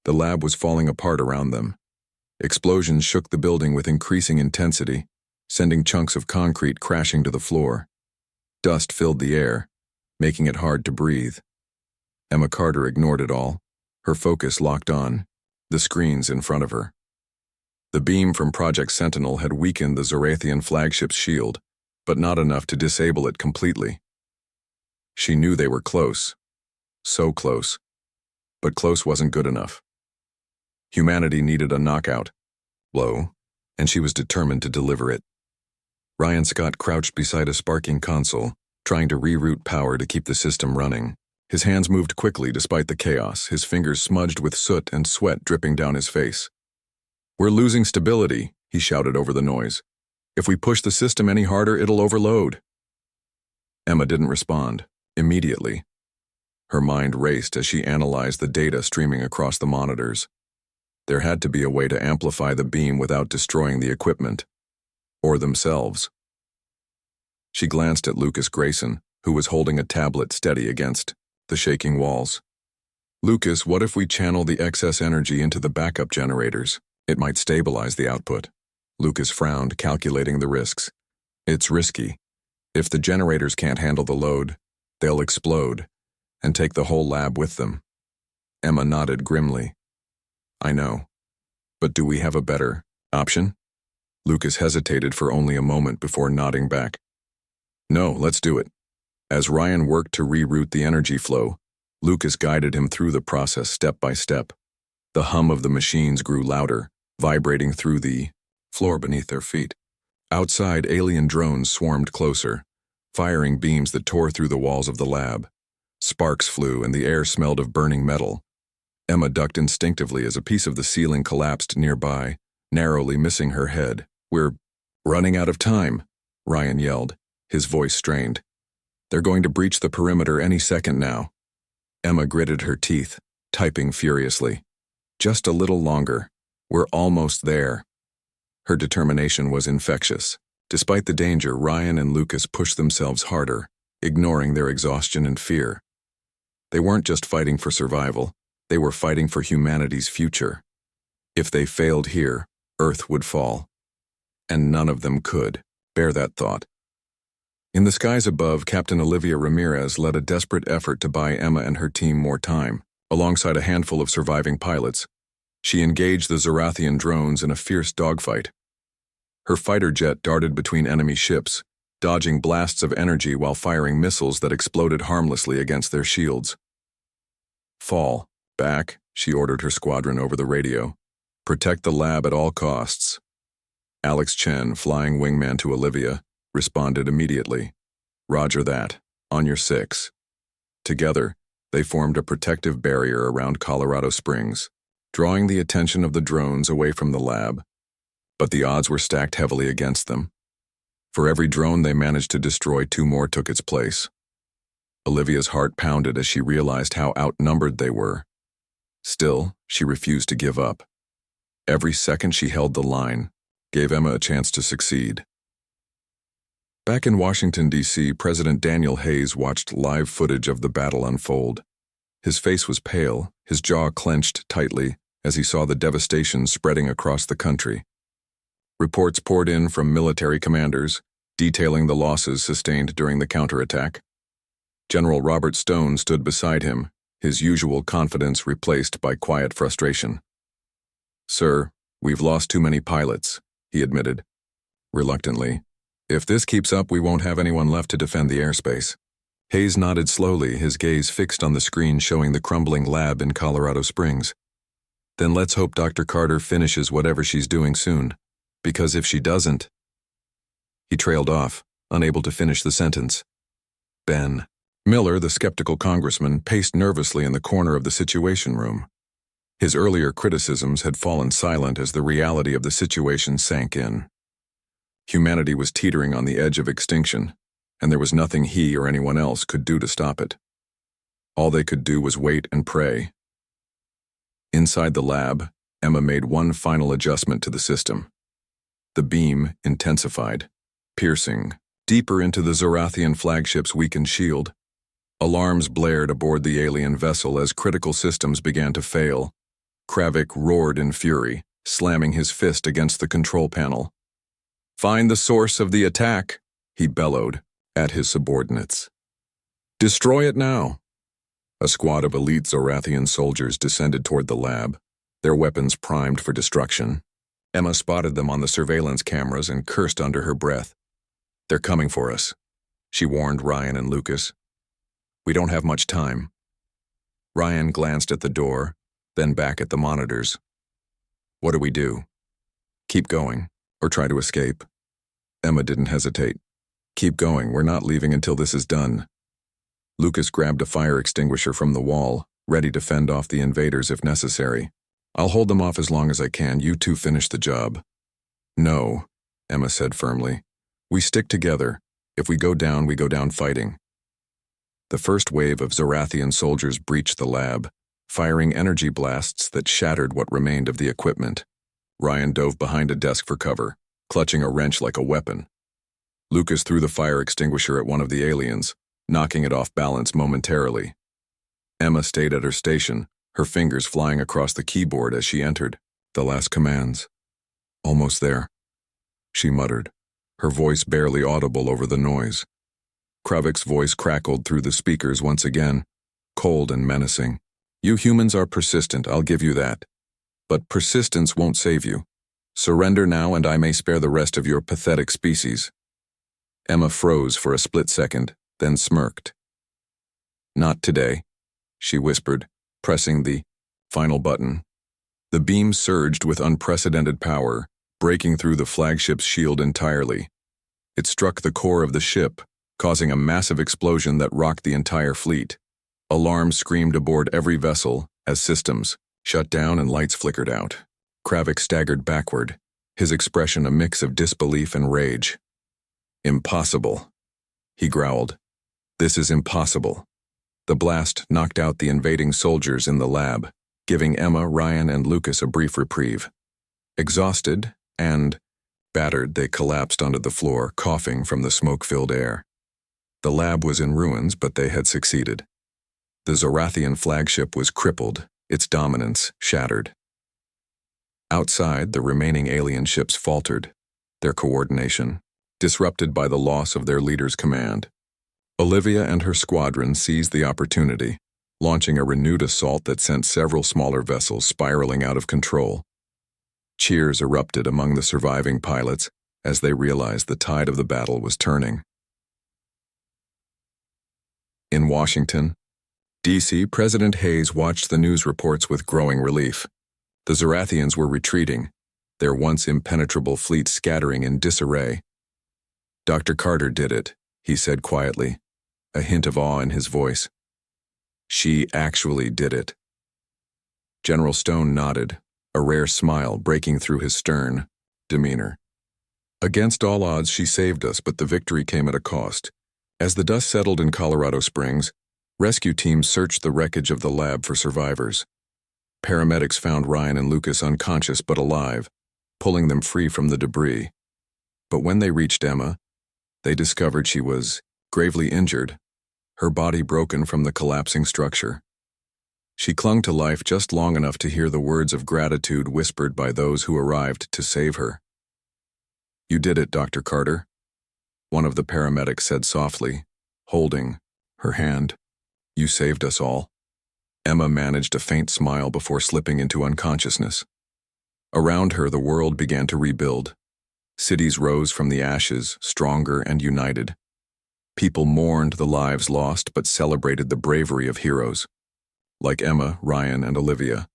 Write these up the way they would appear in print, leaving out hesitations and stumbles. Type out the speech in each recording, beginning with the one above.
The lab was falling apart around them. Explosions shook the building with increasing intensity, sending chunks of concrete crashing to the floor. Dust filled the air, making it hard to breathe. Emma Carter ignored it all, her focus locked on the screens in front of her. The beam from Project Sentinel had weakened the Zorathian flagship's shield, but not enough to disable it completely. She knew they were close. So close. But close wasn't good enough. Humanity needed a knockout blow, and she was determined to deliver it. Ryan Scott crouched beside a sparking console, trying to reroute power to keep the system running. His hands moved quickly despite the chaos, his fingers smudged with soot and sweat dripping down his face. "We're losing stability," he shouted over the noise. "If we push the system any harder, it'll overload." Emma didn't respond, immediately. Her mind raced as she analyzed the data streaming across the monitors. There had to be a way to amplify the beam without destroying the equipment. Or themselves. She glanced at Lucas Grayson, who was holding a tablet steady against the shaking walls. "Lucas, what if we channel the excess energy into the backup generators? It might stabilize the output." Lucas frowned, calculating the risks. "It's risky. If the generators can't handle the load, they'll explode, and take the whole lab with them." Emma nodded grimly. "I know. But do we have a better option?" Lucas hesitated for only a moment before nodding back. "No, let's do it." As Ryan worked to reroute the energy flow, Lucas guided him through the process step by step. The hum of the machines grew louder, vibrating through the floor beneath their feet. Outside, alien drones swarmed closer, firing beams that tore through the walls of the lab. Sparks flew and the air smelled of burning metal. Emma ducked instinctively as a piece of the ceiling collapsed nearby, narrowly missing her head. "We're running out of time," Ryan yelled, his voice strained. "They're going to breach the perimeter any second now." Emma gritted her teeth, typing furiously. "Just a little longer. We're almost there." Her determination was infectious. Despite the danger, Ryan and Lucas pushed themselves harder, ignoring their exhaustion and fear. They weren't just fighting for survival, they were fighting for humanity's future. If they failed here, Earth would fall. And none of them could bear that thought. In the skies above, Captain Olivia Ramirez led a desperate effort to buy Emma and her team more time. Alongside a handful of surviving pilots, she engaged the Zorathian drones in a fierce dogfight. Her fighter jet darted between enemy ships, dodging blasts of energy while firing missiles that exploded harmlessly against their shields. "Fall back," she ordered her squadron over the radio. "Protect the lab at all costs." Alex Chen, flying wingman to Olivia, responded immediately. "Roger that. On your 6." Together, they formed a protective barrier around Colorado Springs, drawing the attention of the drones away from the lab. But the odds were stacked heavily against them. For every drone they managed to destroy, 2 more took its place. Olivia's heart pounded as she realized how outnumbered they were. Still, she refused to give up. Every second she held the line gave Emma a chance to succeed. Back in Washington, D.C., President Daniel Hayes watched live footage of the battle unfold. His face was pale, his jaw clenched tightly as he saw the devastation spreading across the country. Reports poured in from military commanders, detailing the losses sustained during the counterattack. General Robert Stone stood beside him, his usual confidence replaced by quiet frustration. "Sir, we've lost too many pilots," he admitted, reluctantly. "If this keeps up, we won't have anyone left to defend the airspace." Hayes nodded slowly, his gaze fixed on the screen showing the crumbling lab in Colorado Springs. "Then let's hope Dr. Carter finishes whatever she's doing soon, because if she doesn't—" He trailed off, unable to finish the sentence. Ben Miller, the skeptical congressman, paced nervously in the corner of the Situation Room. His earlier criticisms had fallen silent as the reality of the situation sank in. Humanity was teetering on the edge of extinction, and there was nothing he or anyone else could do to stop it. All they could do was wait and pray. Inside the lab, Emma made one final adjustment to the system. The beam intensified, piercing deeper into the Zorathian flagship's weakened shield. Alarms blared aboard the alien vessel as critical systems began to fail, Kravik roared in fury, slamming his fist against the control panel. "Find the source of the attack," he bellowed at his subordinates. "Destroy it now." A squad of elite Zorathian soldiers descended toward the lab, their weapons primed for destruction. Emma spotted them on the surveillance cameras and cursed under her breath. "They're coming for us," she warned Ryan and Lucas. "We don't have much time." Ryan glanced at the door, then back at the monitors. "What do we do? Keep going, or try to escape?" Emma didn't hesitate. "Keep going, we're not leaving until this is done." Lucas grabbed a fire extinguisher from the wall, ready to fend off the invaders if necessary. "I'll hold them off as long as I can, you two finish the job." "No," Emma said firmly. "We stick together. If we go down fighting." The first wave of Zorathian soldiers breached the lab, firing energy blasts that shattered what remained of the equipment. Ryan dove behind a desk for cover, clutching a wrench like a weapon. Lucas threw the fire extinguisher at one of the aliens, knocking it off balance momentarily. Emma stayed at her station, her fingers flying across the keyboard as she entered. The last commands. "Almost there," she muttered, her voice barely audible over the noise. Kravik's voice crackled through the speakers once again, cold and menacing. "You humans are persistent, I'll give you that. But persistence won't save you. Surrender now and I may spare the rest of your pathetic species." Emma froze for a split second, then smirked. "Not today," she whispered, pressing the final button. The beam surged with unprecedented power, breaking through the flagship's shield entirely. It struck the core of the ship, causing a massive explosion that rocked the entire fleet. Alarms screamed aboard every vessel as systems shut down and lights flickered out. Kravik staggered backward, his expression a mix of disbelief and rage. "Impossible," he growled. "This is impossible." The blast knocked out the invading soldiers in the lab, giving Emma, Ryan, and Lucas a brief reprieve. Exhausted and battered, they collapsed onto the floor, coughing from the smoke-filled air. The lab was in ruins, but they had succeeded. The Zorathian flagship was crippled, its dominance shattered. Outside, the remaining alien ships faltered, their coordination disrupted by the loss of their leader's command. Olivia and her squadron seized the opportunity, launching a renewed assault that sent several smaller vessels spiraling out of control. Cheers erupted among the surviving pilots as they realized the tide of the battle was turning. In Washington, D.C., President Hayes watched the news reports with growing relief. The Zorathians were retreating, their once impenetrable fleet scattering in disarray. "Dr. Carter did it," he said quietly, a hint of awe in his voice. "She actually did it." General Stone nodded, a rare smile breaking through his stern demeanor. "Against all odds, she saved us, but the victory came at a cost." As the dust settled in Colorado Springs, rescue teams searched the wreckage of the lab for survivors. Paramedics found Ryan and Lucas unconscious but alive, pulling them free from the debris. But when they reached Emma, they discovered she was gravely injured, her body broken from the collapsing structure. She clung to life just long enough to hear the words of gratitude whispered by those who arrived to save her. "You did it, Dr. Carter," one of the paramedics said softly, holding her hand. "You saved us all." Emma managed a faint smile before slipping into unconsciousness. Around her, the world began to rebuild. Cities rose from the ashes, stronger and united. People mourned the lives lost but celebrated the bravery of heroes, like Emma, Ryan, and Olivia.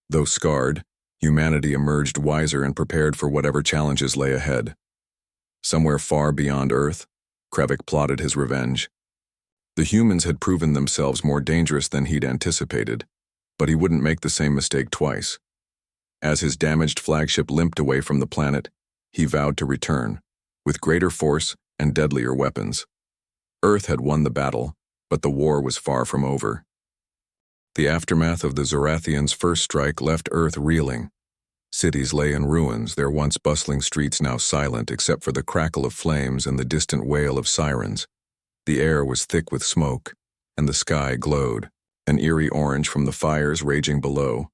Though scarred, humanity emerged wiser and prepared for whatever challenges lay ahead. Somewhere far beyond Earth, Kravik plotted his revenge. The humans had proven themselves more dangerous than he'd anticipated, but he wouldn't make the same mistake twice. As his damaged flagship limped away from the planet, he vowed to return, with greater force and deadlier weapons. Earth had won the battle, but the war was far from over. The aftermath of the Zorathians' first strike left Earth reeling. Cities lay in ruins, their once bustling streets now silent except for the crackle of flames and the distant wail of sirens. The air was thick with smoke, and the sky glowed, an eerie orange from the fires raging below.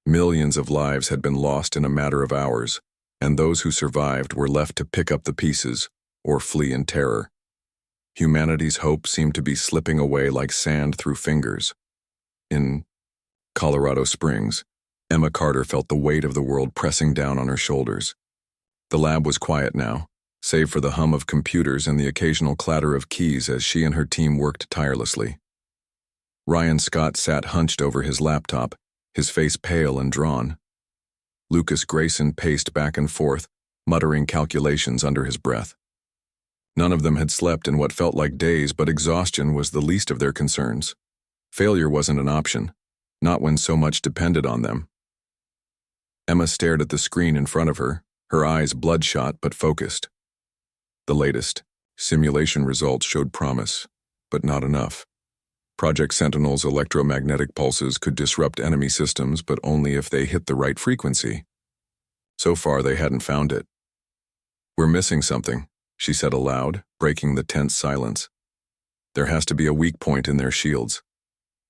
Millions of lives had been lost in a matter of hours, and those who survived were left to pick up the pieces or flee in terror. Humanity's hope seemed to be slipping away like sand through fingers. In Colorado Springs, Emma Carter felt the weight of the world pressing down on her shoulders. The lab was quiet now, save for the hum of computers and the occasional clatter of keys as she and her team worked tirelessly. Ryan Scott sat hunched over his laptop, his face pale and drawn. Lucas Grayson paced back and forth, muttering calculations under his breath. None of them had slept in what felt like days, but exhaustion was the least of their concerns. Failure wasn't an option, not when so much depended on them. Emma stared at the screen in front of her, her eyes bloodshot but focused. The latest simulation results showed promise, but not enough. Project Sentinel's electromagnetic pulses could disrupt enemy systems, but only if they hit the right frequency. So far, they hadn't found it. "We're missing something," she said aloud, breaking the tense silence. "There has to be a weak point in their shields.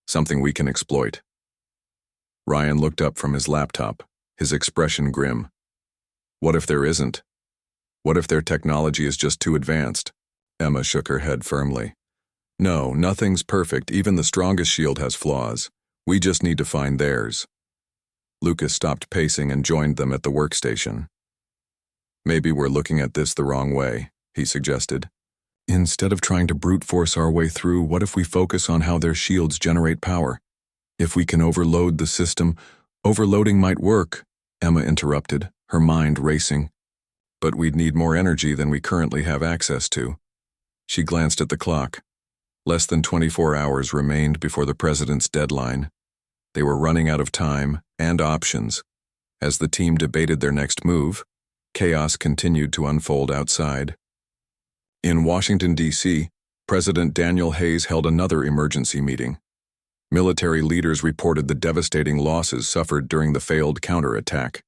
Something we can exploit." Ryan looked up from his laptop, his expression grim. "What if there isn't? What if their technology is just too advanced?" Emma shook her head firmly. "No, nothing's perfect. Even the strongest shield has flaws. We just need to find theirs." Lucas stopped pacing and joined them at the workstation. "Maybe we're looking at this the wrong way," he suggested. "Instead of trying to brute force our way through, what if we focus on how their shields generate power? If we can overload the system, overloading might work," Emma interrupted, her mind racing. "But we'd need more energy than we currently have access to." She glanced at the clock. Less than 24 hours remained before the president's deadline. They were running out of time and options. As the team debated their next move, chaos continued to unfold outside. In Washington, D.C., President Daniel Hayes held another emergency meeting. Military leaders reported the devastating losses suffered during the failed counterattack.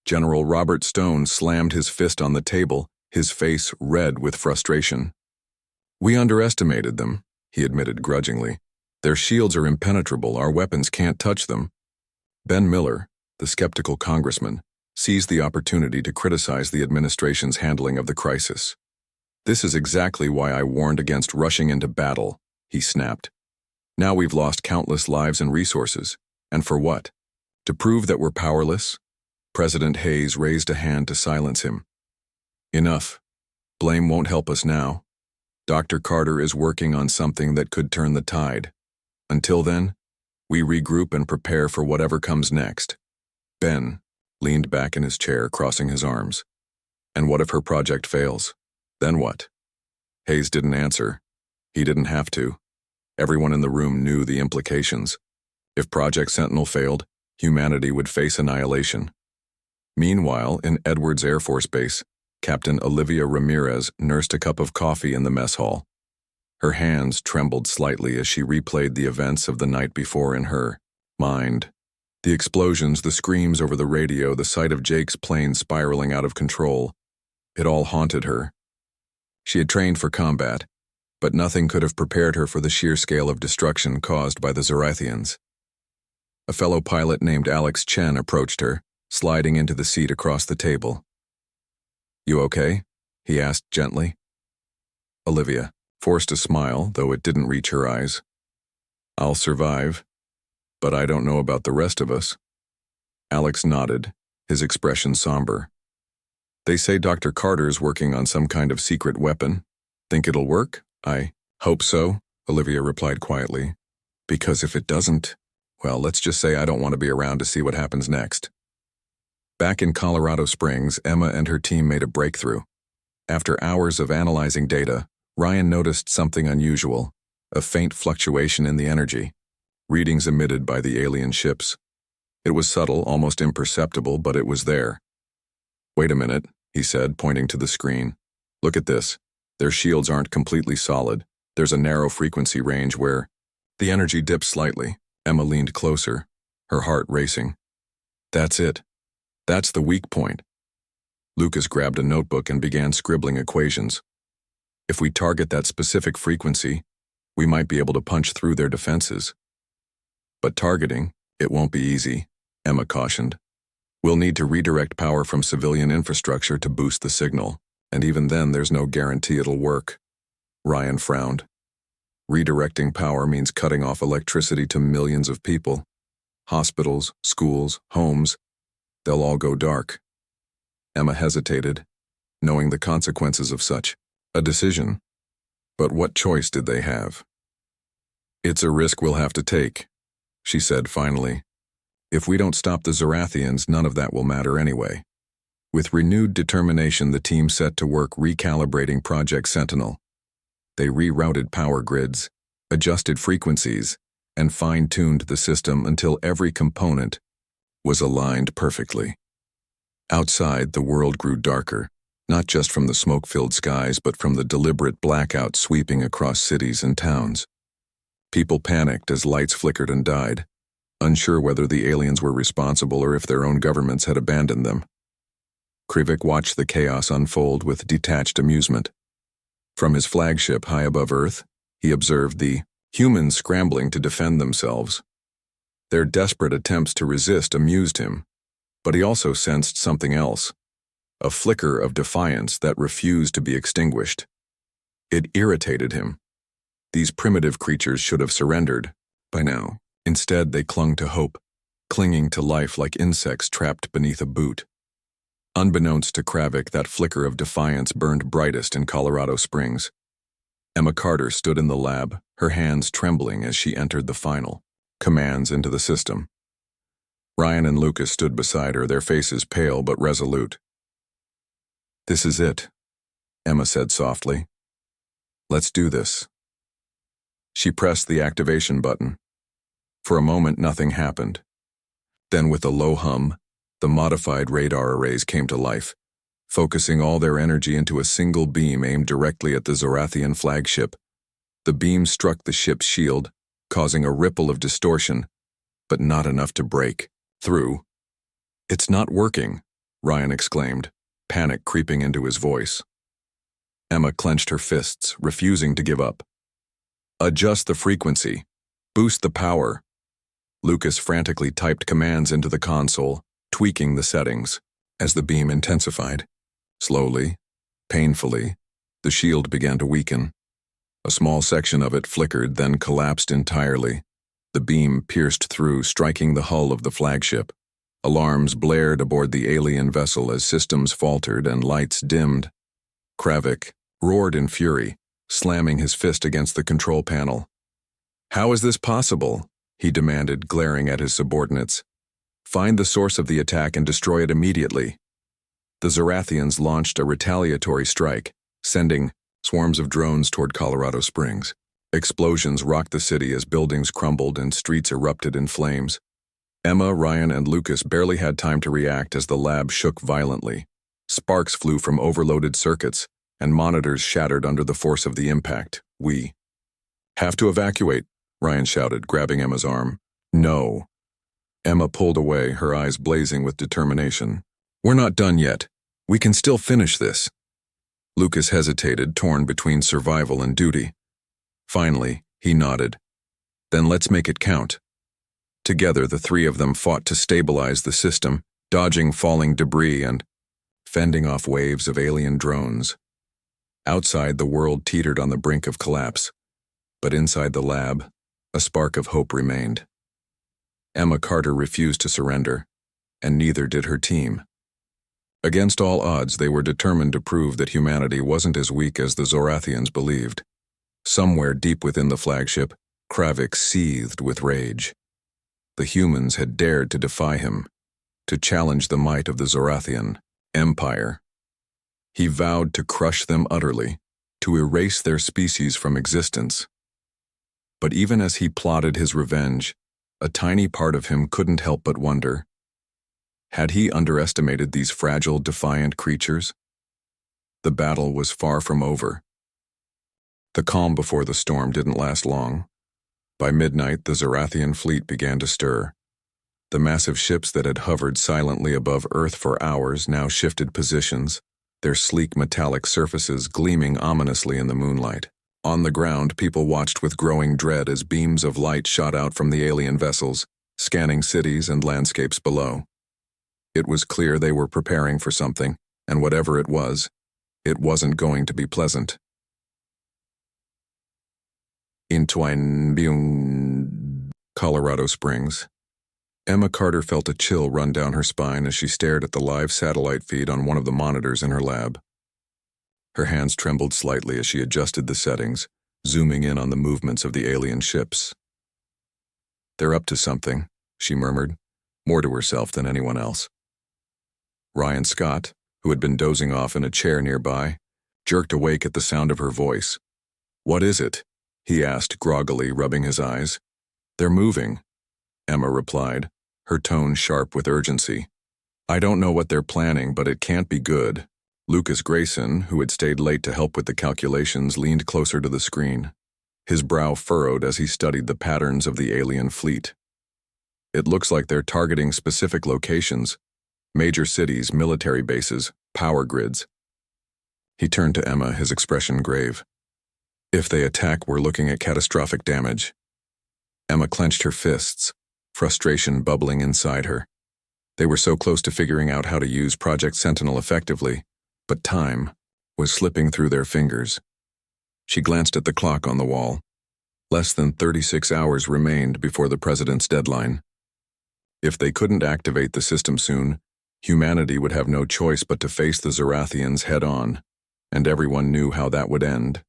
General Robert Stone slammed his fist on the table, his face red with frustration. "We underestimated them," he admitted grudgingly. "Their shields are impenetrable, our weapons can't touch them." Ben Miller, the skeptical congressman, seized the opportunity to criticize the administration's handling of the crisis. "This is exactly why I warned against rushing into battle," he snapped. "Now we've lost countless lives and resources. And for what? To prove that we're powerless?" President Hayes raised a hand to silence him. "Enough. Blame won't help us now. Dr. Carter is working on something that could turn the tide. Until then, we regroup and prepare for whatever comes next." Ben leaned back in his chair, crossing his arms. "And what if her project fails? Then what?" Hayes didn't answer. He didn't have to. Everyone in the room knew the implications. If Project Sentinel failed, humanity would face annihilation. Meanwhile, in Edwards Air Force Base, Captain Olivia Ramirez nursed a cup of coffee in the mess hall. Her hands trembled slightly as she replayed the events of the night before in her mind. The explosions, the screams over the radio, the sight of Jake's plane spiraling out of control. It all haunted her. She had trained for combat, but nothing could have prepared her for the sheer scale of destruction caused by the Zorathians. A fellow pilot named Alex Chen approached her, sliding into the seat across the table. "You okay?" he asked gently. Olivia forced a smile, though it didn't reach her eyes. "I'll survive, but I don't know about the rest of us." Alex nodded, his expression somber. "They say Dr. Carter's working on some kind of secret weapon. Think it'll work?" "I hope so," Olivia replied quietly. "Because if it doesn't, well, let's just say I don't want to be around to see what happens next." Back in Colorado Springs, Emma and her team made a breakthrough. After hours of analyzing data, Ryan noticed something unusual, a faint fluctuation in the energy, readings emitted by the alien ships. It was subtle, almost imperceptible, but it was there. "Wait a minute," he said, pointing to the screen. "Look at this. Their shields aren't completely solid. There's a narrow frequency range where the energy dips slightly." Emma leaned closer, her heart racing. "That's it. That's the weak point." Lucas grabbed a notebook and began scribbling equations. "If we target that specific frequency, we might be able to punch through their defenses. But targeting, it won't be easy." Emma cautioned. We'll need to redirect power from civilian infrastructure to boost the signal, and even then there's no guarantee it'll work. Ryan frowned. Redirecting power means cutting off electricity to millions of people. Hospitals, schools, homes, they'll all go dark. Emma hesitated, knowing the consequences of such a decision. But what choice did they have? It's a risk we'll have to take, she said finally. If we don't stop the Zorathians, none of that will matter anyway. With renewed determination, the team set to work recalibrating Project Sentinel. They rerouted power grids, adjusted frequencies, and fine-tuned the system until every component was aligned perfectly. Outside, the world grew darker, not just from the smoke-filled skies, but from the deliberate blackout sweeping across cities and towns. People panicked as lights flickered and died, unsure whether the aliens were responsible or if their own governments had abandoned them. Krivik watched the chaos unfold with detached amusement. From his flagship high above Earth, he observed the humans scrambling to defend themselves. Their desperate attempts to resist amused him, but he also sensed something else, a flicker of defiance that refused to be extinguished. It irritated him. These primitive creatures should have surrendered by now. Instead, they clung to hope, clinging to life like insects trapped beneath a boot. Unbeknownst to Kravik, that flicker of defiance burned brightest in Colorado Springs. Emma Carter stood in the lab, her hands trembling as she entered the final commands into the system. Ryan and Lucas stood beside her, their faces pale but resolute. "This is it," Emma said softly. "Let's do this." She pressed the activation button. For a moment, nothing happened. Then, with a low hum, the modified radar arrays came to life, focusing all their energy into a single beam aimed directly at the Zorathian flagship. The beam struck the ship's shield, causing a ripple of distortion, but not enough to break through. "It's not working," Ryan exclaimed, panic creeping into his voice. Emma clenched her fists, refusing to give up. "Adjust the frequency. Boost the power." Lucas frantically typed commands into the console, tweaking the settings. As the beam intensified, slowly, painfully, the shield began to weaken. A small section of it flickered, then collapsed entirely. The beam pierced through, striking the hull of the flagship. Alarms blared aboard the alien vessel as systems faltered and lights dimmed. Kravik roared in fury, slamming his fist against the control panel. "How is this possible?" he demanded, glaring at his subordinates. "Find the source of the attack and destroy it immediately." The Zorathians launched a retaliatory strike, sending swarms of drones toward Colorado Springs. Explosions rocked the city as buildings crumbled and streets erupted in flames. Emma, Ryan, and Lucas barely had time to react as the lab shook violently. Sparks flew from overloaded circuits, and monitors shattered under the force of the impact. "We have to evacuate," Ryan shouted, grabbing Emma's arm. "No." Emma pulled away, her eyes blazing with determination. "We're not done yet. We can still finish this." Lucas hesitated, torn between survival and duty. Finally, he nodded. "Then let's make it count." Together, the three of them fought to stabilize the system, dodging falling debris and fending off waves of alien drones. Outside, the world teetered on the brink of collapse, but inside the lab, a spark of hope remained. Emma Carter refused to surrender, and neither did her team. Against all odds, they were determined to prove that humanity wasn't as weak as the Zorathians believed. Somewhere deep within the flagship, Kravik seethed with rage. The humans had dared to defy him, to challenge the might of the Zorathian Empire. He vowed to crush them utterly, to erase their species from existence. But even as he plotted his revenge, a tiny part of him couldn't help but wonder, had he underestimated these fragile, defiant creatures? The battle was far from over. The calm before the storm didn't last long. By midnight, the Zorathian fleet began to stir. The massive ships that had hovered silently above Earth for hours now shifted positions, their sleek metallic surfaces gleaming ominously in the moonlight. On the ground, people watched with growing dread as beams of light shot out from the alien vessels, scanning cities and landscapes below. It was clear they were preparing for something, and whatever it wasn't going to be pleasant. In Colorado Springs, Emma Carter felt a chill run down her spine as she stared at the live satellite feed on one of the monitors in her lab. Her hands trembled slightly as she adjusted the settings, zooming in on the movements of the alien ships. "They're up to something," she murmured, more to herself than anyone else. Ryan Scott, who had been dozing off in a chair nearby, jerked awake at the sound of her voice. "What is it?" he asked groggily, rubbing his eyes. "They're moving," Emma replied, her tone sharp with urgency. "I don't know what they're planning, but it can't be good." Lucas Grayson, who had stayed late to help with the calculations, leaned closer to the screen. His brow furrowed as he studied the patterns of the alien fleet. "It looks like they're targeting specific locations, major cities, military bases, power grids." He turned to Emma, his expression grave. "If they attack, we're looking at catastrophic damage." Emma clenched her fists, frustration bubbling inside her. They were so close to figuring out how to use Project Sentinel effectively, but time was slipping through their fingers. She glanced at the clock on the wall. Less than 36 hours remained before the president's deadline. If they couldn't activate the system soon, humanity would have no choice but to face the Zorathians head-on, and everyone knew how that would end.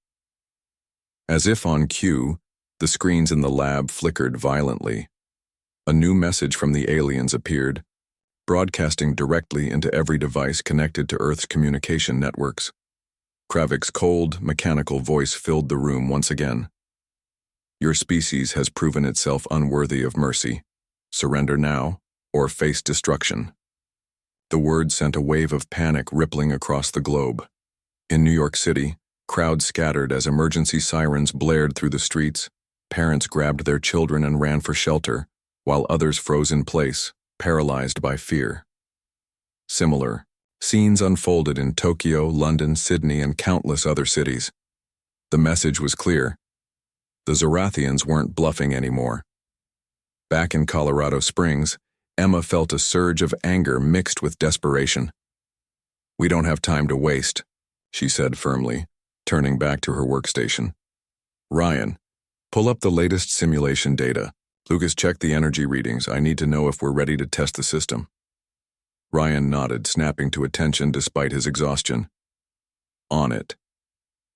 As if on cue, the screens in the lab flickered violently. A new message from the aliens appeared, broadcasting directly into every device connected to Earth's communication networks. Kravik's cold, mechanical voice filled the room once again. "Your species has proven itself unworthy of mercy. Surrender now, or face destruction." The word sent a wave of panic rippling across the globe. In New York City, crowds scattered as emergency sirens blared through the streets. Parents grabbed their children and ran for shelter, while others froze in place, paralyzed by fear. Similar scenes unfolded in Tokyo, London, Sydney, and countless other cities. The message was clear. The Zorathians weren't bluffing anymore. Back in Colorado Springs, Emma felt a surge of anger mixed with desperation. "We don't have time to waste," she said firmly, turning back to her workstation. "Ryan, pull up the latest simulation data. Lucas, check the energy readings. I need to know if we're ready to test the system." Ryan nodded, snapping to attention despite his exhaustion. "On it."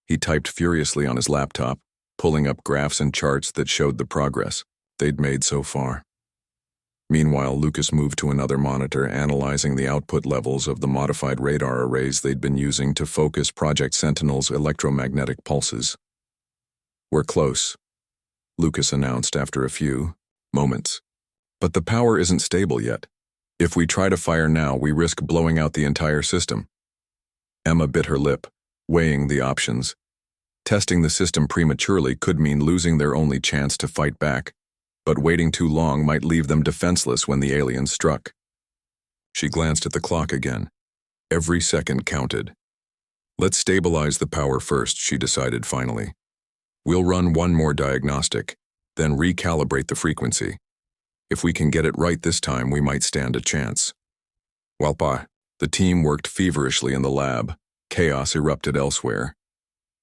He typed furiously on his laptop, pulling up graphs and charts that showed the progress they'd made so far. Meanwhile, Lucas moved to another monitor, analyzing the output levels of the modified radar arrays they'd been using to focus Project Sentinel's electromagnetic pulses. "We're close," Lucas announced after a few moments. "But the power isn't stable yet. If we try to fire now, we risk blowing out the entire system." Emma bit her lip, weighing the options. Testing the system prematurely could mean losing their only chance to fight back, but waiting too long might leave them defenseless when the aliens struck. She glanced at the clock again. Every second counted. "Let's stabilize the power first," she decided finally. "We'll run one more diagnostic, then recalibrate the frequency. If we can get it right this time, we might stand a chance." The team worked feverishly in the lab. Chaos erupted elsewhere.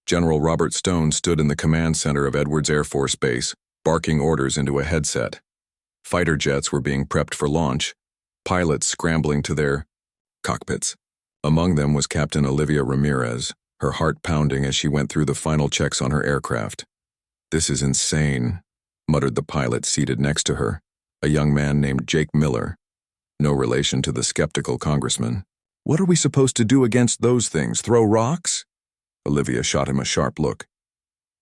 General Robert Stone stood in the command center of Edwards Air Force Base, barking orders into a headset. Fighter jets were being prepped for launch, pilots scrambling to their cockpits. Among them was Captain Olivia Ramirez, her heart pounding as she went through the final checks on her aircraft. "This is insane," muttered the pilot seated next to her, a young man named Jake Miller, no relation to the skeptical congressman. "What are we supposed to do against those things, throw rocks?" Olivia shot him a sharp look.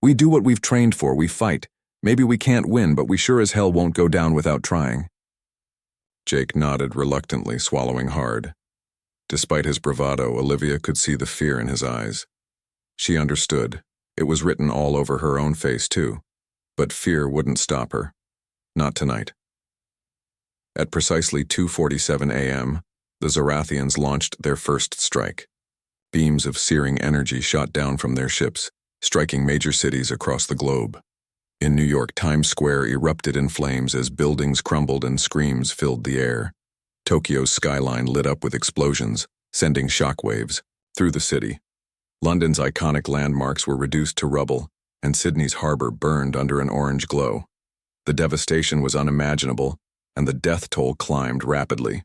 "We do what we've trained for, we fight. Maybe we can't win, but we sure as hell won't go down without trying." Jake nodded reluctantly, swallowing hard. Despite his bravado, Olivia could see the fear in his eyes. She understood. It was written all over her own face, too. But fear wouldn't stop her. Not tonight. At precisely 2:47 a.m., the Zorathians launched their first strike. Beams of searing energy shot down from their ships, striking major cities across the globe. In New York, Times Square erupted in flames as buildings crumbled and screams filled the air. Tokyo's skyline lit up with explosions, sending shockwaves through the city. London's iconic landmarks were reduced to rubble, and Sydney's harbor burned under an orange glow. The devastation was unimaginable, and the death toll climbed rapidly.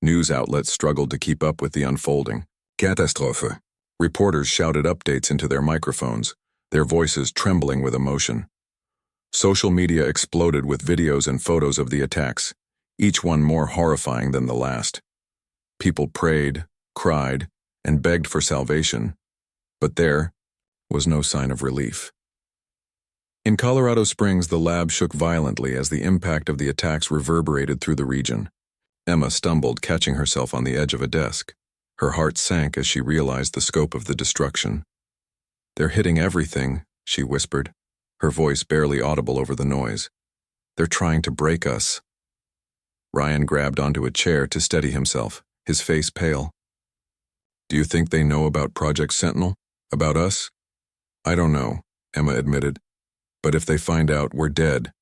News outlets struggled to keep up with the unfolding. Catastrophe. Reporters shouted updates into their microphones, their voices trembling with emotion. Social media exploded with videos and photos of the attacks, each one more horrifying than the last. People prayed, cried, and begged for salvation, but there was no sign of relief. In Colorado Springs, the lab shook violently as the impact of the attacks reverberated through the region. Emma stumbled, catching herself on the edge of a desk. Her heart sank as she realized the scope of the destruction. "They're hitting everything," she whispered, her voice barely audible over the noise. "They're trying to break us." Ryan grabbed onto a chair to steady himself, his face pale. "Do you think they know about Project Sentinel? About us?" "I don't know," Emma admitted. "But if they find out, we're dead."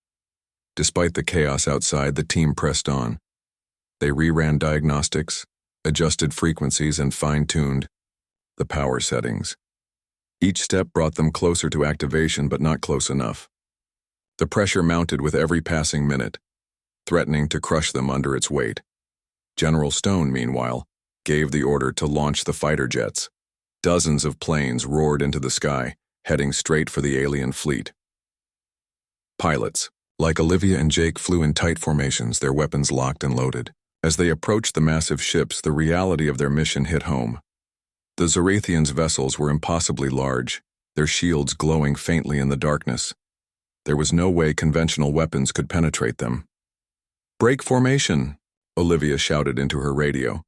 Despite the chaos outside, the team pressed on. They reran diagnostics, adjusted frequencies, and fine-tuned the power settings. Each step brought them closer to activation, but not close enough. The pressure mounted with every passing minute, threatening to crush them under its weight. General Stone, meanwhile, gave the order to launch the fighter jets. Dozens of planes roared into the sky, heading straight for the alien fleet. Pilots, like Olivia and Jake, flew in tight formations, their weapons locked and loaded. As they approached the massive ships, the reality of their mission hit home. The Zorathians' vessels were impossibly large, their shields glowing faintly in the darkness. There was no way conventional weapons could penetrate them. "Break formation," Olivia shouted into her radio.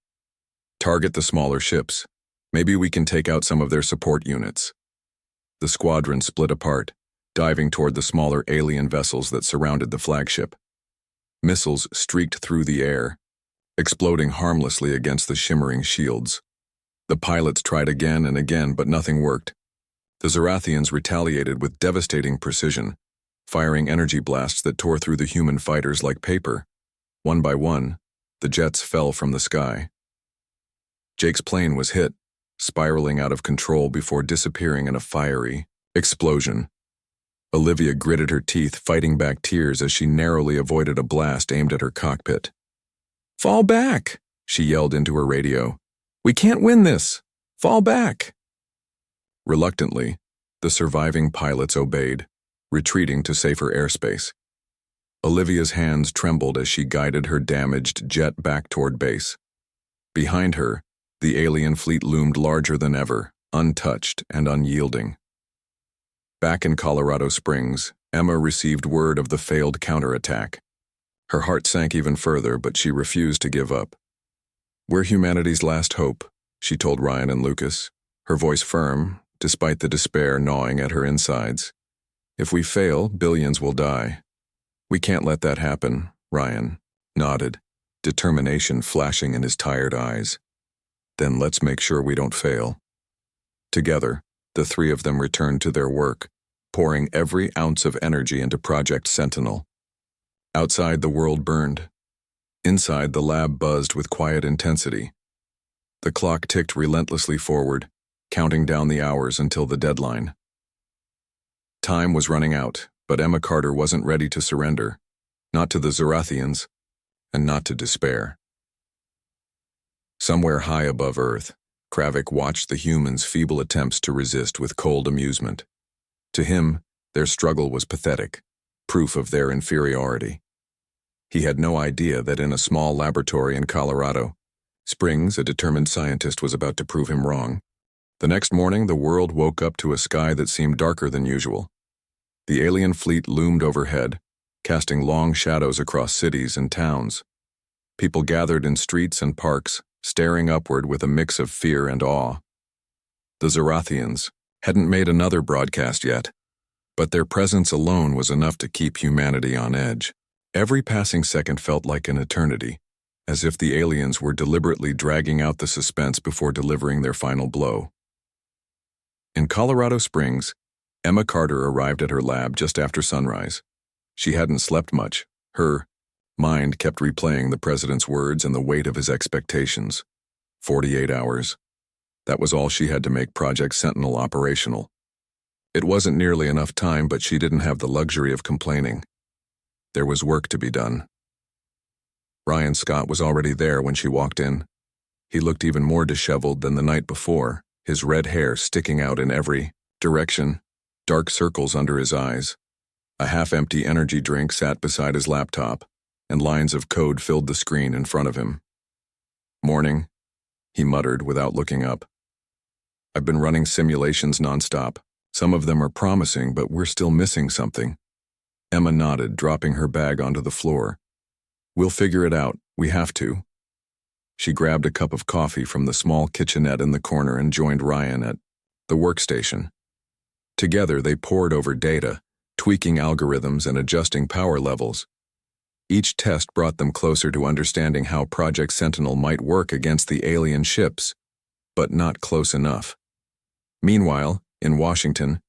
"Target the smaller ships. Maybe we can take out some of their support units." The squadron split apart, diving toward the smaller alien vessels that surrounded the flagship. Missiles streaked through the air, exploding harmlessly against the shimmering shields. The pilots tried again and again, but nothing worked. The Zorathians retaliated with devastating precision, firing energy blasts that tore through the human fighters like paper. One by one, the jets fell from the sky. Jake's plane was hit, spiraling out of control before disappearing in a fiery explosion. Olivia gritted her teeth, fighting back tears as she narrowly avoided a blast aimed at her cockpit. "Fall back," she yelled into her radio. "We can't win this. Fall back." Reluctantly, the surviving pilots obeyed, retreating to safer airspace. Olivia's hands trembled as she guided her damaged jet back toward base. Behind her, the alien fleet loomed larger than ever, untouched and unyielding. Back in Colorado Springs, Emma received word of the failed counterattack. Her heart sank even further, but she refused to give up. "We're humanity's last hope," she told Ryan and Lucas, her voice firm, despite the despair gnawing at her insides. "If we fail, billions will die. We can't let that happen," Ryan nodded, determination flashing in his tired eyes. "Then let's make sure we don't fail." Together, the three of them returned to their work, pouring every ounce of energy into Project Sentinel. Outside, the world burned. Inside, the lab buzzed with quiet intensity. The clock ticked relentlessly forward, counting down the hours until the deadline. Time was running out, but Emma Carter wasn't ready to surrender, not to the Zorathians, and not to despair. Somewhere high above Earth, Kravik watched the humans' feeble attempts to resist with cold amusement. To him, their struggle was pathetic, proof of their inferiority. He had no idea that in a small laboratory in Colorado Springs, a determined scientist was about to prove him wrong. The next morning, the world woke up to a sky that seemed darker than usual. The alien fleet loomed overhead, casting long shadows across cities and towns. People gathered in streets and parks, staring upward with a mix of fear and awe. The Zorathians hadn't made another broadcast yet, but their presence alone was enough to keep humanity on edge. Every passing second felt like an eternity, as if the aliens were deliberately dragging out the suspense before delivering their final blow. In Colorado Springs, Emma Carter arrived at her lab just after sunrise. She hadn't slept much. Her mind kept replaying the president's words and the weight of his expectations. 48 hours. That was all she had to make Project Sentinel operational. It wasn't nearly enough time, but she didn't have the luxury of complaining. There was work to be done. Ryan Scott was already there when she walked in. He looked even more disheveled than the night before, his red hair sticking out in every direction, dark circles under his eyes. A half-empty energy drink sat beside his laptop, and lines of code filled the screen in front of him. "Morning," he muttered without looking up. "I've been running simulations nonstop. Some of them are promising, but we're still missing something." Emma nodded, dropping her bag onto the floor. "We'll figure it out. We have to." She grabbed a cup of coffee from the small kitchenette in the corner and joined Ryan at the workstation. Together, they pored over data, tweaking algorithms and adjusting power levels. Each test brought them closer to understanding how Project Sentinel might work against the alien ships, but not close enough. Meanwhile, in Washington,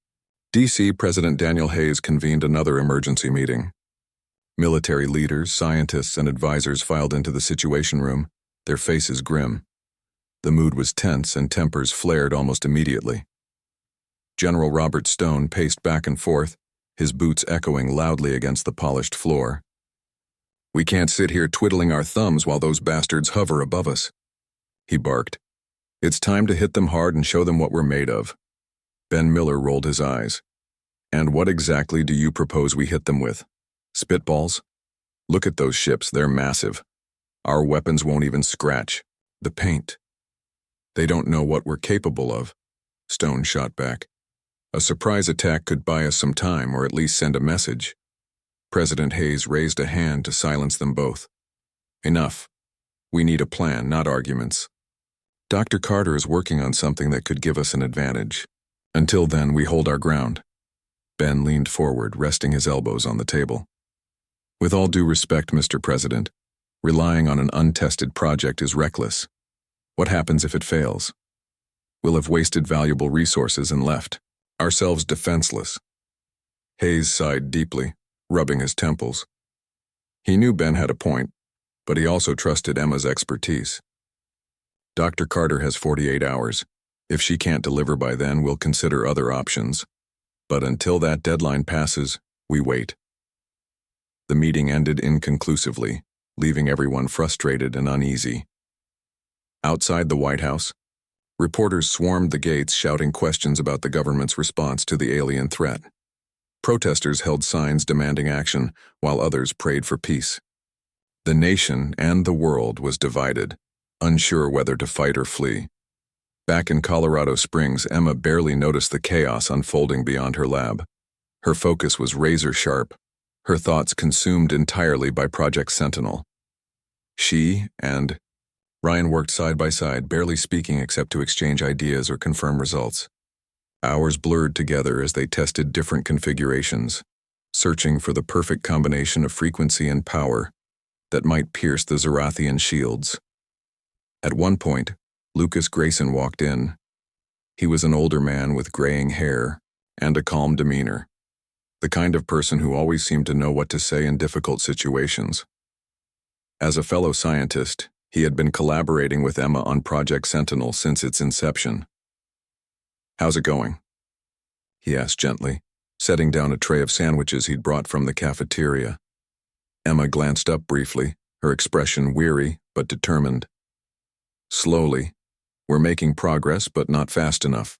D.C. President Daniel Hayes convened another emergency meeting. Military leaders, scientists, and advisors filed into the Situation Room, their faces grim. The mood was tense and tempers flared almost immediately. General Robert Stone paced back and forth, his boots echoing loudly against the polished floor. "We can't sit here twiddling our thumbs while those bastards hover above us," he barked. "It's time to hit them hard and show them what we're made of." Ben Miller rolled his eyes. "And what exactly do you propose we hit them with? Spitballs? Look at those ships, they're massive. Our weapons won't even scratch the paint." "They don't know what we're capable of," Stone shot back. "A surprise attack could buy us some time, or at least send a message." President Hayes raised a hand to silence them both. "Enough. We need a plan, not arguments. Dr. Carter is working on something that could give us an advantage. Until then, we hold our ground." Ben leaned forward, resting his elbows on the table. "With all due respect, Mr. President, relying on an untested project is reckless. What happens if it fails? We'll have wasted valuable resources and left ourselves defenseless." Hayes sighed deeply, rubbing his temples. He knew Ben had a point, but he also trusted Emma's expertise. "Dr. Carter has 48 hours. If she can't deliver by then, we'll consider other options. But until that deadline passes, we wait." The meeting ended inconclusively, leaving everyone frustrated and uneasy. Outside the White House, reporters swarmed the gates shouting questions about the government's response to the alien threat. Protesters held signs demanding action, while others prayed for peace. The nation and the world was divided, unsure whether to fight or flee. Back in Colorado Springs, Emma barely noticed the chaos unfolding beyond her lab. Her focus was razor-sharp, her thoughts consumed entirely by Project Sentinel. She and Ryan worked side by side, barely speaking except to exchange ideas or confirm results. Hours blurred together as they tested different configurations, searching for the perfect combination of frequency and power that might pierce the Zarathian shields. At one point, Lucas Grayson walked in. He was an older man with graying hair and a calm demeanor, the kind of person who always seemed to know what to say in difficult situations. As a fellow scientist, he had been collaborating with Emma on Project Sentinel since its inception. "How's it going?" he asked gently, setting down a tray of sandwiches he'd brought from the cafeteria. Emma glanced up briefly, her expression weary but determined. "Slowly. We're making progress, but not fast enough."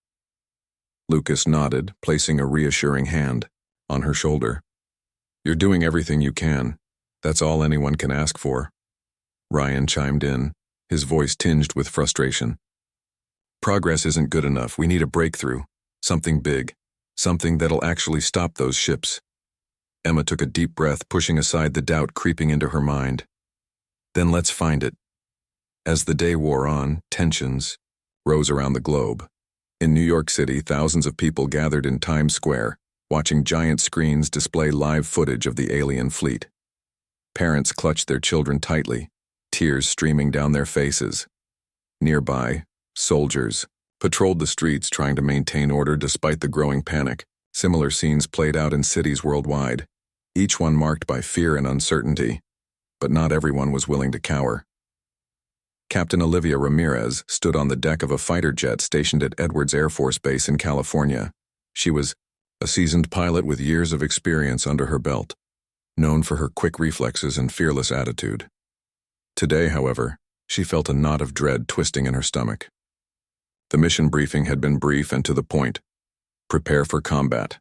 Lucas nodded, placing a reassuring hand on her shoulder. "You're doing everything you can. That's all anyone can ask for." Ryan chimed in, his voice tinged with frustration. "Progress isn't good enough. We need a breakthrough. Something big. Something that'll actually stop those ships." Emma took a deep breath, pushing aside the doubt creeping into her mind. "Then let's find it." As the day wore on, tensions rose around the globe. In New York City, thousands of people gathered in Times Square, watching giant screens display live footage of the alien fleet. Parents clutched their children tightly, tears streaming down their faces. Nearby, soldiers patrolled the streets trying to maintain order despite the growing panic, Similar scenes played out in cities worldwide, each one marked by fear and uncertainty, but not everyone was willing to cower. Captain Olivia Ramirez stood on the deck of a fighter jet stationed at Edwards Air Force Base in California. She was a seasoned pilot with years of experience under her belt, known for her quick reflexes and fearless attitude. Today, however, she felt a knot of dread twisting in her stomach. The mission briefing had been brief and to the point. Prepare for combat.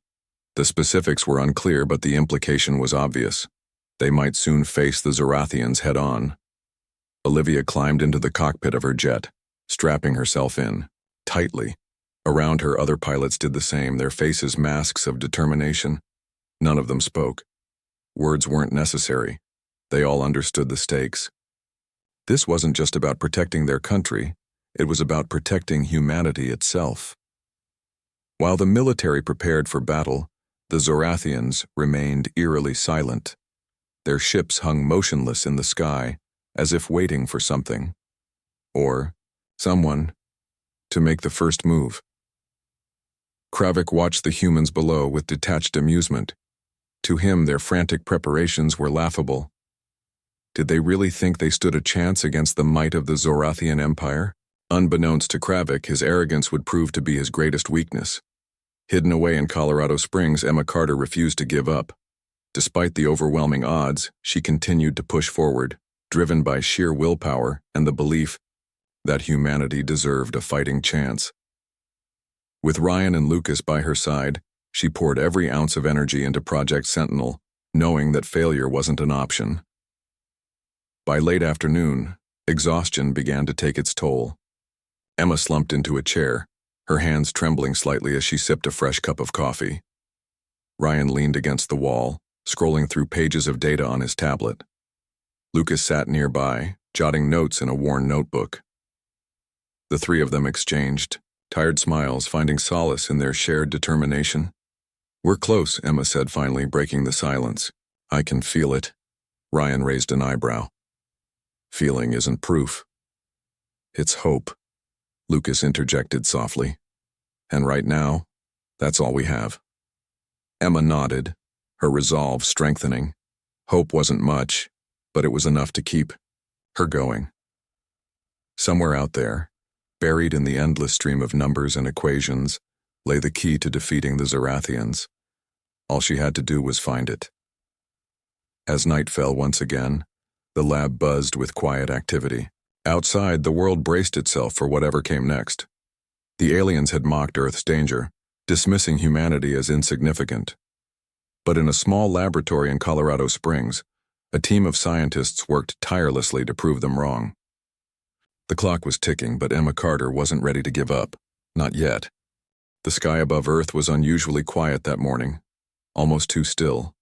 The specifics were unclear, but the implication was obvious. They might soon face the Zorathians head-on. Olivia climbed into the cockpit of her jet, strapping herself in, tightly. Around her, other pilots did the same, their faces masks of determination. None of them spoke. Words weren't necessary. They all understood the stakes. This wasn't just about protecting their country, it was about protecting humanity itself. While the military prepared for battle, the Zorathians remained eerily silent. Their ships hung motionless in the sky, as if waiting for something, or someone, to make the first move. Kravik watched the humans below with detached amusement. To him, their frantic preparations were laughable. Did they really think they stood a chance against the might of the Zorathian Empire? Unbeknownst to Kravik, his arrogance would prove to be his greatest weakness. Hidden away in Colorado Springs, Emma Carter refused to give up. Despite the overwhelming odds, she continued to push forward, driven by sheer willpower and the belief that humanity deserved a fighting chance. With Ryan and Lucas by her side, she poured every ounce of energy into Project Sentinel, knowing that failure wasn't an option. By late afternoon, exhaustion began to take its toll. Emma slumped into a chair, her hands trembling slightly as she sipped a fresh cup of coffee. Ryan leaned against the wall, scrolling through pages of data on his tablet. Lucas sat nearby, jotting notes in a worn notebook. The three of them exchanged tired smiles, finding solace in their shared determination. "We're close," Emma said finally, breaking the silence. "I can feel it." Ryan raised an eyebrow. "Feeling isn't proof. It's hope," Lucas interjected softly. "And right now, that's all we have." Emma nodded, her resolve strengthening. Hope wasn't much, but it was enough to keep her going. Somewhere out there, buried in the endless stream of numbers and equations, lay the key to defeating the Zorathians. All she had to do was find it. As night fell once again, the lab buzzed with quiet activity. Outside, the world braced itself for whatever came next. The aliens had mocked Earth's danger, dismissing humanity as insignificant. But in a small laboratory in Colorado Springs, a team of scientists worked tirelessly to prove them wrong. The clock was ticking, but Emma Carter wasn't ready to give up. Not yet. The sky above Earth was unusually quiet that morning, almost too still.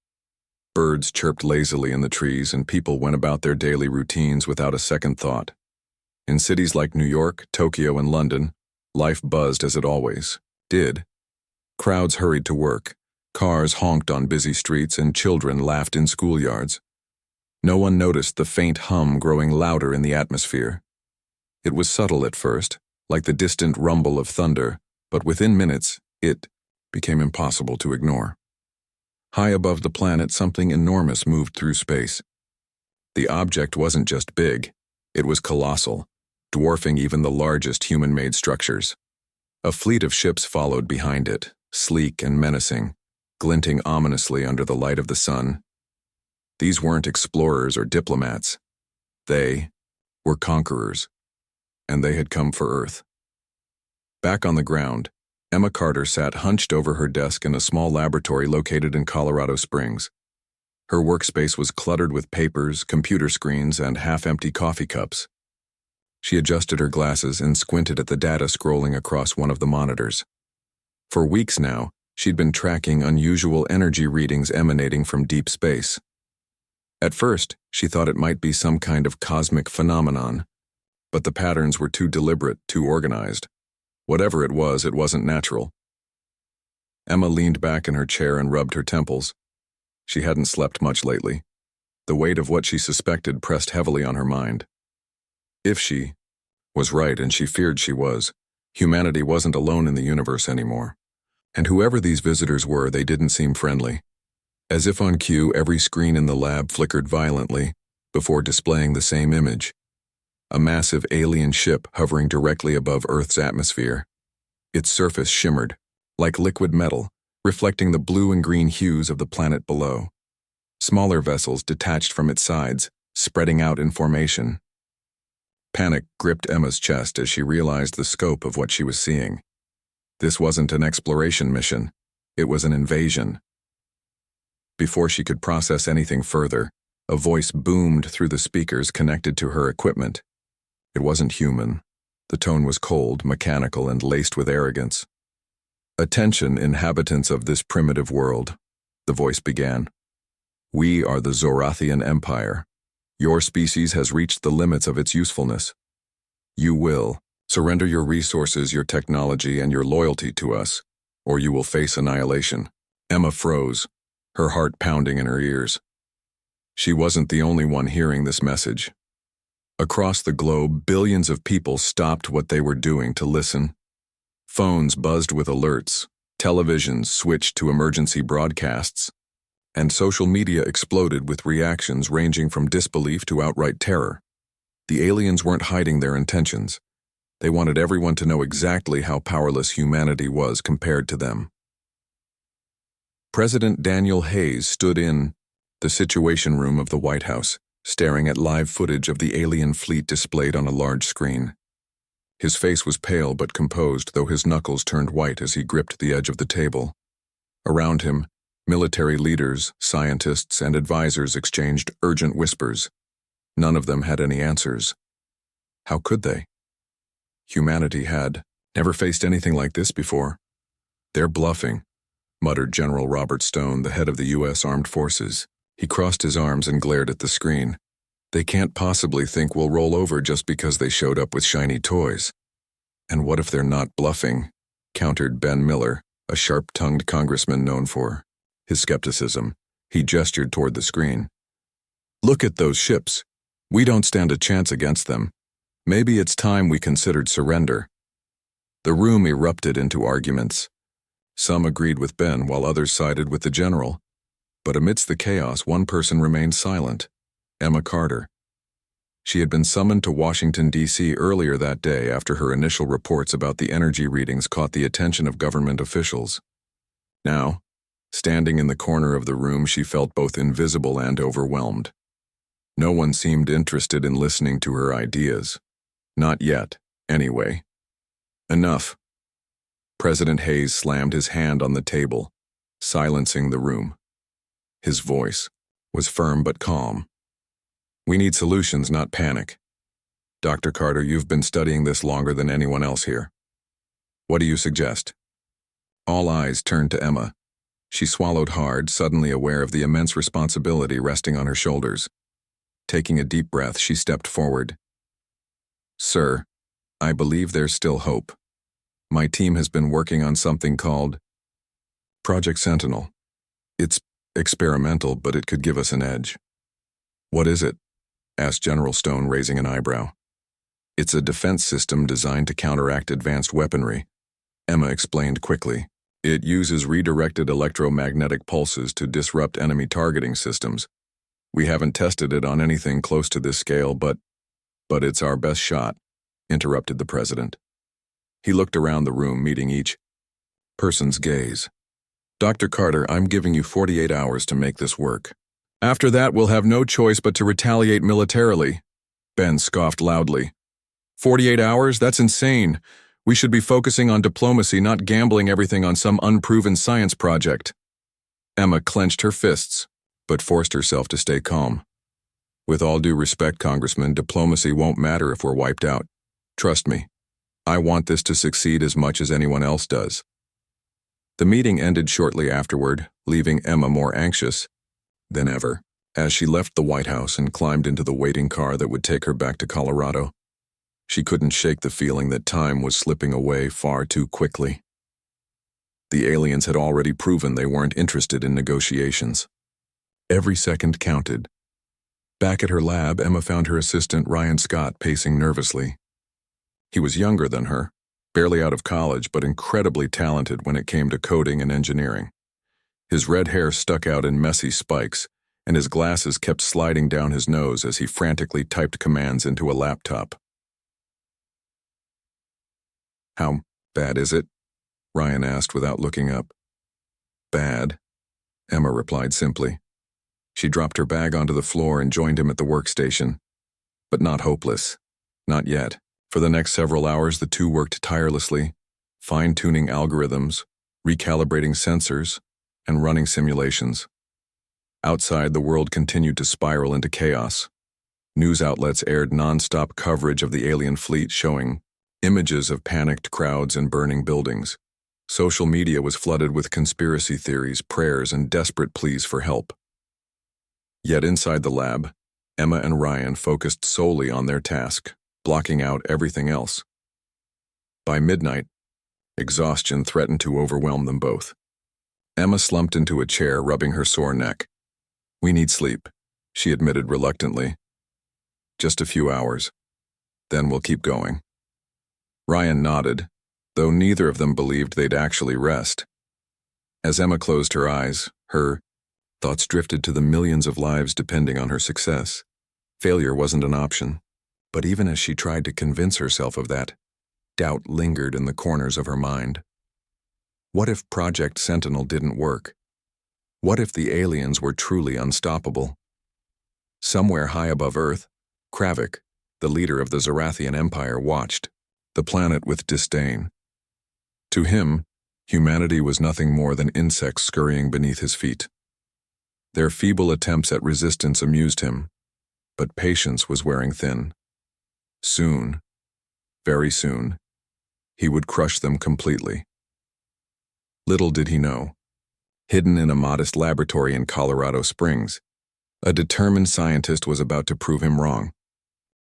Birds chirped lazily in the trees, and people went about their daily routines without a second thought. In cities like New York, Tokyo, and London, life buzzed as it always did. Crowds hurried to work, cars honked on busy streets, and children laughed in schoolyards. No one noticed the faint hum growing louder in the atmosphere. It was subtle at first, like the distant rumble of thunder, but within minutes, it became impossible to ignore. High above the planet, something enormous moved through space. The object wasn't just big, it was colossal, dwarfing even the largest human-made structures. A fleet of ships followed behind it, sleek and menacing, glinting ominously under the light of the sun. These weren't explorers or diplomats. They were conquerors, and they had come for Earth. Back on the ground, Emma Carter sat hunched over her desk in a small laboratory located in Colorado Springs. Her workspace was cluttered with papers, computer screens, and half-empty coffee cups. She adjusted her glasses and squinted at the data scrolling across one of the monitors. For weeks now, she'd been tracking unusual energy readings emanating from deep space. At first, she thought it might be some kind of cosmic phenomenon, but the patterns were too deliberate, too organized. Whatever it wasn't natural. Emma leaned back in her chair and rubbed her temples. She hadn't slept much lately. The weight of what she suspected pressed heavily on her mind. If she was right, and she feared she was, humanity wasn't alone in the universe anymore. And whoever these visitors were, they didn't seem friendly. As if on cue, every screen in the lab flickered violently before displaying the same image. A massive alien ship hovering directly above Earth's atmosphere. Its surface shimmered, like liquid metal, reflecting the blue and green hues of the planet below. Smaller vessels detached from its sides, spreading out in formation. Panic gripped Emma's chest as she realized the scope of what she was seeing. This wasn't an exploration mission, it was an invasion. Before she could process anything further, a voice boomed through the speakers connected to her equipment. It wasn't human. The tone was cold, mechanical, and laced with arrogance. "Attention, inhabitants of this primitive world," the voice began. "We are the Zorathian Empire. Your species has reached the limits of its usefulness. You will surrender your resources, your technology, and your loyalty to us, or you will face annihilation." Emma froze, her heart pounding in her ears. She wasn't the only one hearing this message. Across the globe, billions of people stopped what they were doing to listen. Phones buzzed with alerts, televisions switched to emergency broadcasts, and social media exploded with reactions ranging from disbelief to outright terror. The aliens weren't hiding their intentions. They wanted everyone to know exactly how powerless humanity was compared to them. President Daniel Hayes stood in the Situation Room of the White House, staring at live footage of the alien fleet displayed on a large screen. His face was pale but composed, though his knuckles turned white as he gripped the edge of the table. Around him, military leaders, scientists, and advisors exchanged urgent whispers. None of them had any answers. How could they? Humanity had never faced anything like this before. "They're bluffing," muttered General Robert Stone, the head of the U.S. Armed Forces. He crossed his arms and glared at the screen. "They can't possibly think we'll roll over just because they showed up with shiny toys." "And what if they're not bluffing?" countered Ben Miller, a sharp-tongued congressman known for his skepticism. He gestured toward the screen. "Look at those ships. We don't stand a chance against them. Maybe it's time we considered surrender." The room erupted into arguments. Some agreed with Ben while others sided with the general. But amidst the chaos, one person remained silent: Emma Carter. She had been summoned to Washington, D.C. earlier that day after her initial reports about the energy readings caught the attention of government officials. Now, standing in the corner of the room, she felt both invisible and overwhelmed. No one seemed interested in listening to her ideas. Not yet, anyway. "Enough." President Hayes slammed his hand on the table, silencing the room. His voice was firm but calm. "We need solutions, not panic. Dr. Carter, you've been studying this longer than anyone else here. What do you suggest?" All eyes turned to Emma. She swallowed hard, suddenly aware of the immense responsibility resting on her shoulders. Taking a deep breath, she stepped forward. "Sir, I believe there's still hope. My team has been working on something called Project Sentinel. It's experimental, but it could give us an edge." "What is it?" asked General Stone, raising an eyebrow. "It's a defense system designed to counteract advanced weaponry," Emma explained quickly. "It uses redirected electromagnetic pulses to disrupt enemy targeting systems. We haven't tested it on anything close to this scale, but it's our best shot," interrupted the president. He looked around the room, meeting each person's gaze. "Dr. Carter, I'm giving you 48 hours to make this work. After that, we'll have no choice but to retaliate militarily." Ben scoffed loudly. 48 hours? That's insane. We should be focusing on diplomacy, not gambling everything on some unproven science project." Emma clenched her fists, but forced herself to stay calm. "With all due respect, Congressman, diplomacy won't matter if we're wiped out. Trust me. I want this to succeed as much as anyone else does." The meeting ended shortly afterward, leaving Emma more anxious than ever as she left the White House and climbed into the waiting car that would take her back to Colorado. She couldn't shake the feeling that time was slipping away far too quickly. The aliens had already proven they weren't interested in negotiations. Every second counted. Back at her lab, Emma found her assistant Ryan Scott pacing nervously. He was younger than her, barely out of college but incredibly talented when it came to coding and engineering. His red hair stuck out in messy spikes, and his glasses kept sliding down his nose as he frantically typed commands into a laptop. "How bad is it?" Ryan asked without looking up. "Bad," Emma replied simply. She dropped her bag onto the floor and joined him at the workstation. But not hopeless. Not yet. For the next several hours, the two worked tirelessly, fine-tuning algorithms, recalibrating sensors, and running simulations. Outside, the world continued to spiral into chaos. News outlets aired non-stop coverage of the alien fleet, showing images of panicked crowds and burning buildings. Social media was flooded with conspiracy theories, prayers, and desperate pleas for help. Yet inside the lab, Emma and Ryan focused solely on their task, blocking out everything else. By midnight, exhaustion threatened to overwhelm them both. Emma slumped into a chair, rubbing her sore neck. "We need sleep," she admitted reluctantly. "Just a few hours. Then we'll keep going." Ryan nodded, though neither of them believed they'd actually rest. As Emma closed her eyes, her thoughts drifted to the millions of lives depending on her success. Failure wasn't an option. But even as she tried to convince herself of that, doubt lingered in the corners of her mind. What if Project Sentinel didn't work? What if the aliens were truly unstoppable? Somewhere high above Earth, Kravik, the leader of the Zarathian Empire, watched the planet with disdain. To him, humanity was nothing more than insects scurrying beneath his feet. Their feeble attempts at resistance amused him, but patience was wearing thin. Soon, very soon, he would crush them completely. Little did he know, hidden in a modest laboratory in Colorado Springs, a determined scientist was about to prove him wrong.